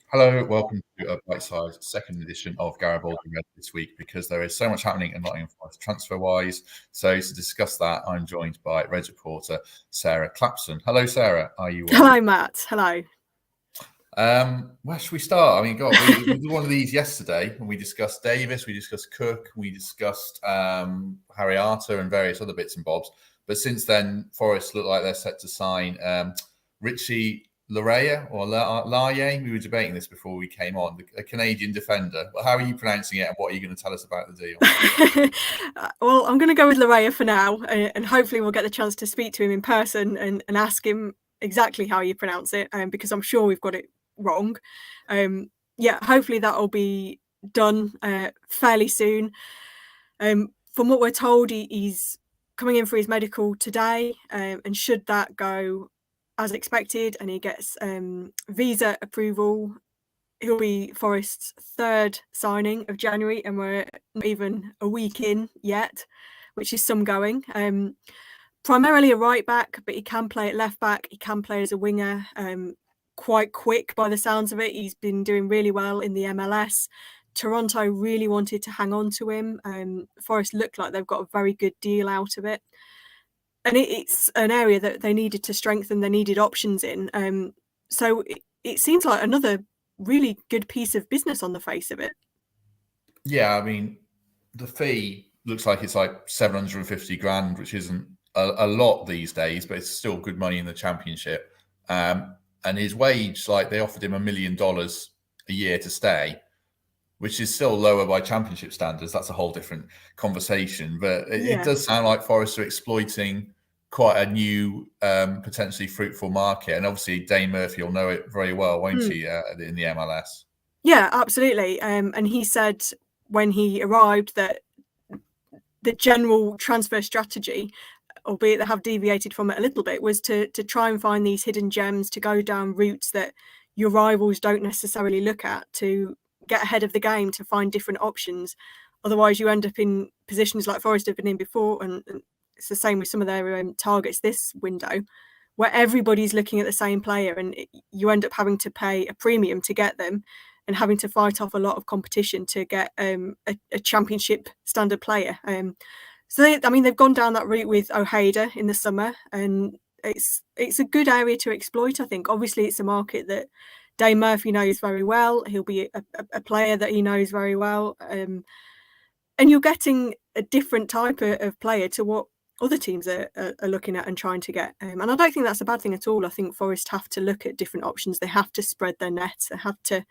Hello, welcome to a bite-sized second edition of Garibaldi Red this week because there is so much happening in Nottingham Forest transfer-wise. So to discuss that, I'm joined by Red reporter Sarah Clapson. Hello, Sarah. Are you well? Hello, Matt. Hello. Where should we start? I mean, God, we did one of these yesterday when we discussed Davies, we discussed Cook, we discussed Harriata and various other bits and bobs. But since then, Forest look like they're set to sign Richie Laryea or Laryea. We were debating this before we came on. A Canadian defender. Well, how are you pronouncing it, and what are you going to tell us about the deal? Well, I'm going to go with Laryea for now, and hopefully we'll get the chance to speak to him in person and ask him exactly how you pronounce it, because I'm sure we've got it wrong. Hopefully that'll be done fairly soon. From what we're told, he's coming in for his medical today, and should that go as expected and he gets visa approval, he'll be Forest's third signing of January, and we're not even a week in yet, which is some going. Primarily a right back, but he can play at left back, he can play as a winger, quite quick by the sounds of it. He's been doing really well in the MLS. Toronto really wanted to hang on to him. Forest looked like they've got a very good deal out of it. And it's an area that they needed to strengthen, they needed options in. So it seems like another really good piece of business on the face of it. Yeah, I mean, the fee looks like it's like 750 grand, which isn't a lot these days, but it's still good money in the Championship. And his wage, like they offered him $1 million a year to stay, which is still lower by Championship standards. That's a whole different conversation. But it does sound like Forest are exploiting quite a new, potentially fruitful market. And obviously Dane Murphy will know it very well, won't he, in the MLS? Yeah, absolutely. And he said when he arrived that the general transfer strategy, albeit they have deviated from it a little bit, was to try and find these hidden gems, to go down routes that your rivals don't necessarily look at, to get ahead of the game, to find different options. Otherwise you end up in positions like Forest have been in before, and it's the same with some of their targets this window, where everybody's looking at the same player, and you end up having to pay a premium to get them and having to fight off a lot of competition to get a Championship standard player. So they've gone down that route with Ojeda in the summer, and it's a good area to exploit, I think. Obviously it's a market that Dane Murphy knows very well. He'll be a player that he knows very well, and you're getting a different type of player to what other teams are looking at and trying to get. And I don't think that's a bad thing at all. I think Forest have to look at different options. They have to spread their nets. They have to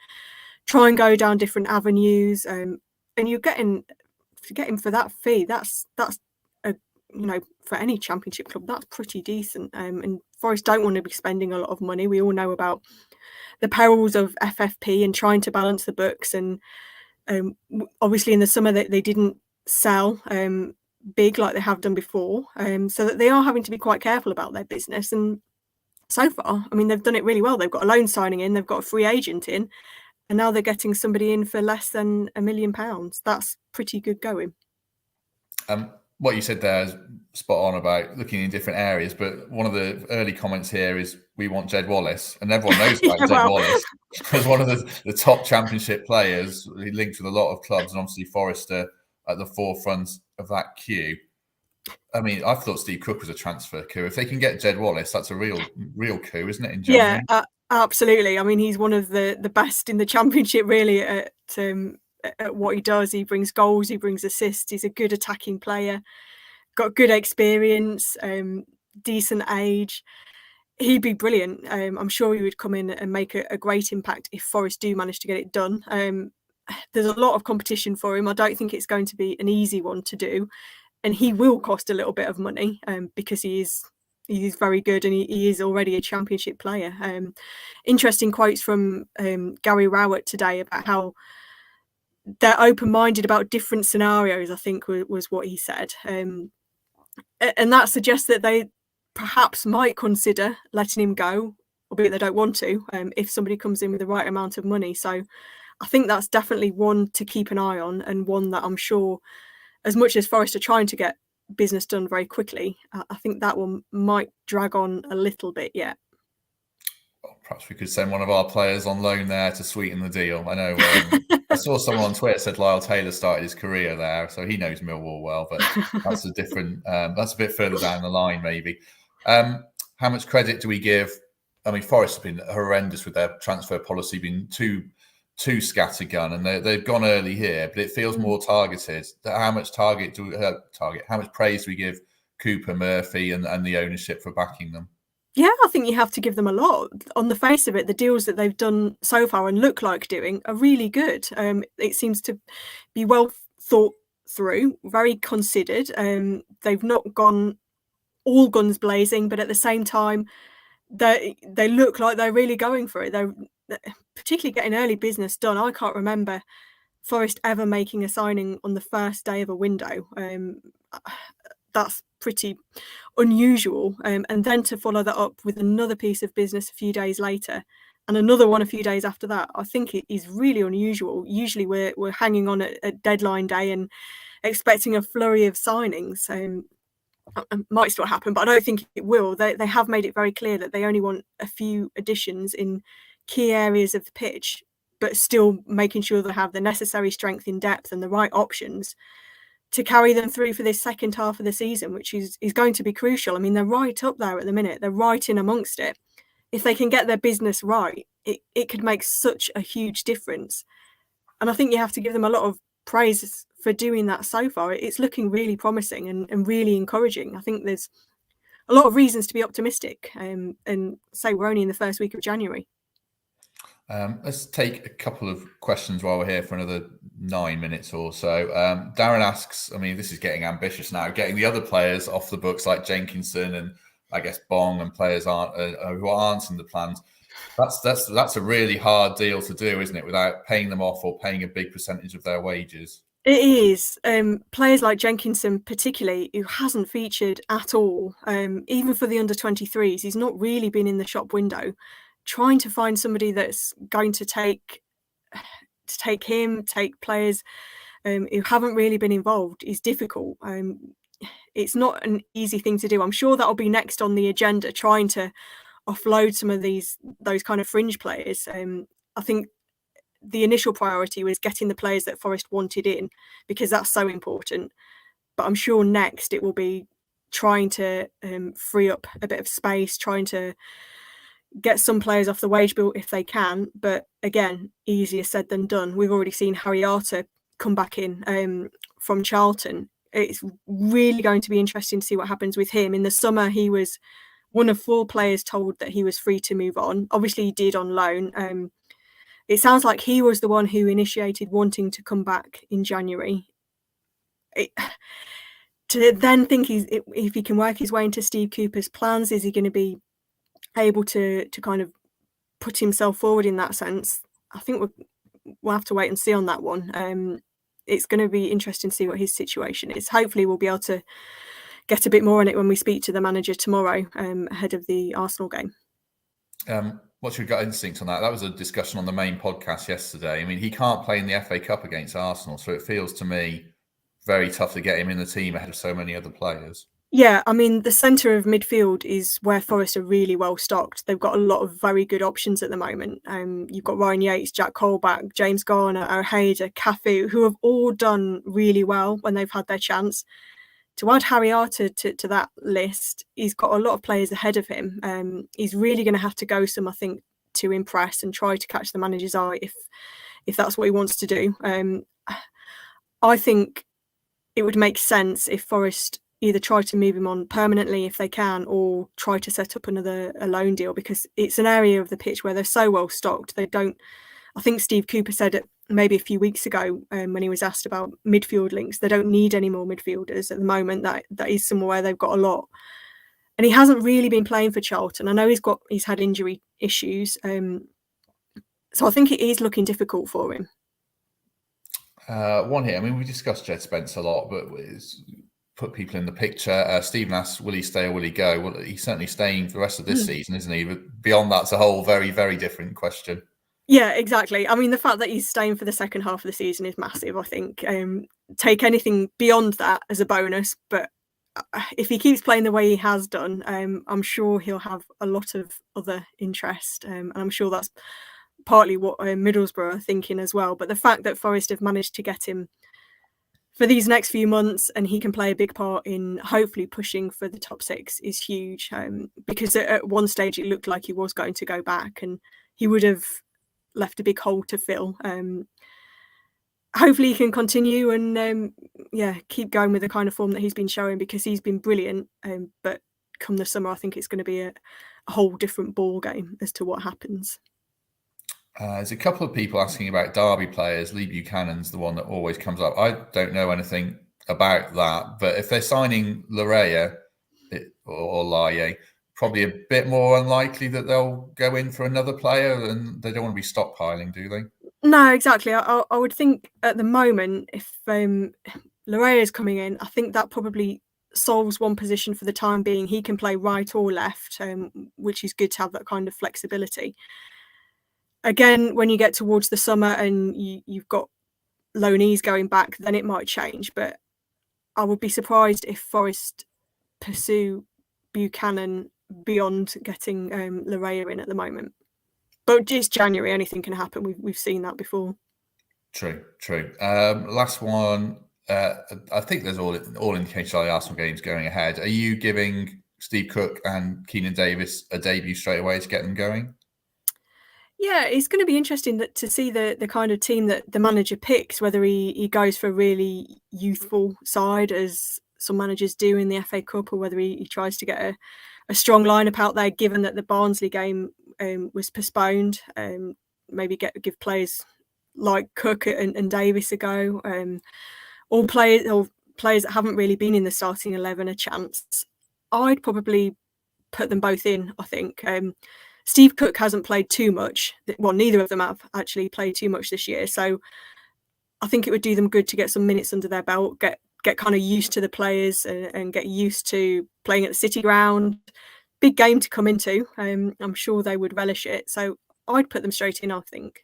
try and go down different avenues. And you're getting for that fee. That's for any Championship club, that's pretty decent. And Forest don't want to be spending a lot of money. We all know about the perils of FFP and trying to balance the books. And obviously in the summer they didn't sell big like they have done before, so that they are having to be quite careful about their business. And so far, I mean, they've done it really well. They've got a loan signing in, they've got a free agent in, and now they're getting somebody in for less than £1 million. That's pretty good going. What you said there is spot on about looking in different areas, but one of the early comments here is we want Jed Wallace, and everyone knows about Jed Wallace as one of the top Championship players. He linked with a lot of clubs, and obviously Forest are at the forefront of that queue. I mean, I thought Steve Cook was a transfer coup. If they can get Jed Wallace, that's a real coup, isn't it? In Germany? Yeah, absolutely. I mean, he's one of the best in the Championship, really, at what he does. He brings goals, he brings assists. He's a good attacking player, got good experience, decent age. He'd be brilliant. I'm sure he would come in and make a great impact if Forest do manage to get it done. There's a lot of competition for him. I don't think it's going to be an easy one to do, and he will cost a little bit of money because he is very good, and he is already a Championship player. Interesting quotes from Gary Rowett today about how they're open-minded about different scenarios, I think was what he said. And that suggests that they perhaps might consider letting him go, albeit they don't want to, if somebody comes in with the right amount of money. So I think that's definitely one to keep an eye on, and one that I'm sure, as much as Forest are trying to get business done very quickly, I think that one might drag on a little bit yet. perhaps we could send one of our players on loan there to sweeten the deal. I know I saw someone on Twitter said Lyle Taylor started his career there, so he knows Millwall well, but that's a different, that's a bit further down the line maybe. How much credit do we give? I mean, Forest have been horrendous with their transfer policy, been too scattergun, and they've gone early here, but it feels more targeted. How much how much praise do we give Cooper, Murphy and the ownership for backing them? Yeah, I think you have to give them a lot. On the face of it, the deals that they've done so far and look like doing are really good. It seems to be well thought through, very considered. They've not gone all guns blazing, but at the same time, they look like they're really going for it. They're particularly getting early business done. I can't remember Forest ever making a signing on the first day of a window. That's pretty unusual. And then to follow that up with another piece of business a few days later and another one a few days after that, I think it is really unusual. Usually we're hanging on at deadline day and expecting a flurry of signings. It might still happen, but I don't think it will. They have made it very clear that they only want a few additions in key areas of the pitch, but still making sure they have the necessary strength in depth and the right options to carry them through for this second half of the season, which is going to be crucial. I mean, they're right up there at the minute. They're right in amongst it. If they can get their business right, it could make such a huge difference. And I think you have to give them a lot of praise for doing that so far. It's looking really promising and really encouraging. I think there's a lot of reasons to be optimistic, and say we're only in the first week of January. Let's take a couple of questions while we're here for another 9 minutes or so. Darren asks, I mean, this is getting ambitious now, getting the other players off the books like Jenkinson and I guess Bong and players who aren't in the plans. That's a really hard deal to do, isn't it, without paying them off or paying a big percentage of their wages? It is. Players like Jenkinson particularly, who hasn't featured at all, even for the under-23s, he's not really been in the shop window. Trying to find somebody that's going to take players who haven't really been involved is difficult. It's not an easy thing to do. I'm sure that'll be next on the agenda, trying to offload some of those kind of fringe players. I think the initial priority was getting the players that Forest wanted in, because that's so important. But I'm sure next it will be trying to free up a bit of space, trying to get some players off the wage bill if they can. But again, easier said than done. We've already seen LARYEA come back in from Charlton. It's really going to be interesting to see what happens with him. In the summer, he was one of 4 players told that he was free to move on. Obviously, he did on loan. It sounds like he was the one who initiated wanting to come back in January. To then think if he can work his way into Steve Cooper's plans, is he going to be able to kind of put himself forward in that sense? I think we'll have to wait and see on that one. It's going to be interesting to see what his situation is. Hopefully we'll be able to get a bit more on it when we speak to the manager tomorrow ahead of the Arsenal game. What's your gut instinct on that? That was a discussion on the main podcast yesterday. I mean, he can't play in the FA Cup against Arsenal, so it feels to me very tough to get him in the team ahead of so many other players. Yeah, I mean, the centre of midfield is where Forest are really well stocked. They've got a lot of very good options at the moment. You've got Ryan Yates, Jack Colback, James Garner, Ojeda, Cafu, who have all done really well when they've had their chance. To add LARYEA to that list, he's got a lot of players ahead of him. He's really going to have to go some, I think, to impress and try to catch the manager's eye if that's what he wants to do. I think it would make sense if Forest either try to move him on permanently if they can, or try to set up a loan deal, because it's an area of the pitch where they're so well stocked. They don't. I think Steve Cooper said it maybe a few weeks ago when he was asked about midfield links. They don't need any more midfielders at the moment. That is somewhere they've got a lot. And he hasn't really been playing for Charlton. I know he's had injury issues, so I think it is looking difficult for him. One here. I mean, we discussed Jed Spencer a lot, but put people in the picture. Stephen asks, will he stay or will he go? Well, he's certainly staying for the rest of this season, isn't he? But beyond that's a whole very, very different question. Yeah, exactly. I mean, the fact that he's staying for the second half of the season is massive, I think. Take anything beyond that as a bonus, but if he keeps playing the way he has done, I'm sure he'll have a lot of other interest, and I'm sure that's partly what Middlesbrough are thinking as well. But the fact that Forest have managed to get him for these next few months and he can play a big part in hopefully pushing for the top 6 is huge, because at one stage it looked like he was going to go back and he would have left a big hole to fill. Hopefully he can continue and keep going with the kind of form that he's been showing, because he's been brilliant, but come the summer I think it's going to be a whole different ball game as to what happens. There's a couple of people asking about Derby players. Lee Buchanan's the one that always comes up. I don't know anything about that, but if they're signing Laryea or Laryea, probably a bit more unlikely that they'll go in for another player, and they don't want to be stockpiling, do they? No, exactly. I would think at the moment, if Laryea is coming in, I think that probably solves one position for the time being. He can play right or left, which is good to have that kind of flexibility. Again, when you get towards the summer and you've got loanees going back, then it might change. But I would be surprised if Forest pursue Buchanan beyond getting Laryea in at the moment. But it's January, anything can happen. We've seen that before. True. Last one. I think there's all indications of the Arsenal games going ahead. Are you giving Steve Cook and Keenan Davies a debut straight away to get them going? Yeah, it's going to be interesting to see the kind of team that the manager picks, whether he goes for a really youthful side, as some managers do in the FA Cup, or whether he tries to get a strong lineup out there, given that the Barnsley game was postponed. Maybe give players like Cook and Davies a go, or players that haven't really been in the starting 11 a chance. I'd probably put them both in, I think. Steve Cook hasn't played too much. Well, neither of them have actually played too much this year. So I think it would do them good to get some minutes under their belt, get kind of used to the players and get used to playing at the City Ground. Big game to come into. I'm sure they would relish it. So I'd put them straight in, I think.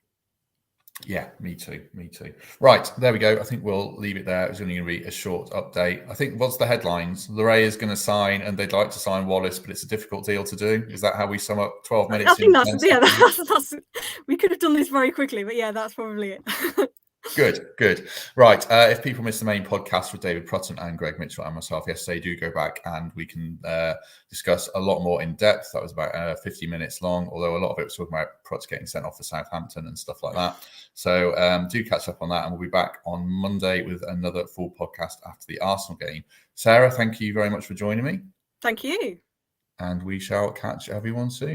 Yeah, me too. Right, there we go. I think we'll leave it there. It was only going to be a short update. I think, what's the headlines? Laryea is going to sign, and they'd like to sign Wallace, but it's a difficult deal to do. Is that how we sum up 12 minutes? I think that's we could have done this very quickly, but yeah, that's probably it. Good. Right. If people missed the main podcast with David Prutton and Greg Mitchell and myself yesterday, do go back and we can discuss a lot more in depth. That was about 50 minutes long, although a lot of it was talking about Prutz getting sent off for Southampton and stuff like that. So do catch up on that, and we'll be back on Monday with another full podcast after the Arsenal game. Sarah, thank you very much for joining me. Thank you. And we shall catch everyone soon.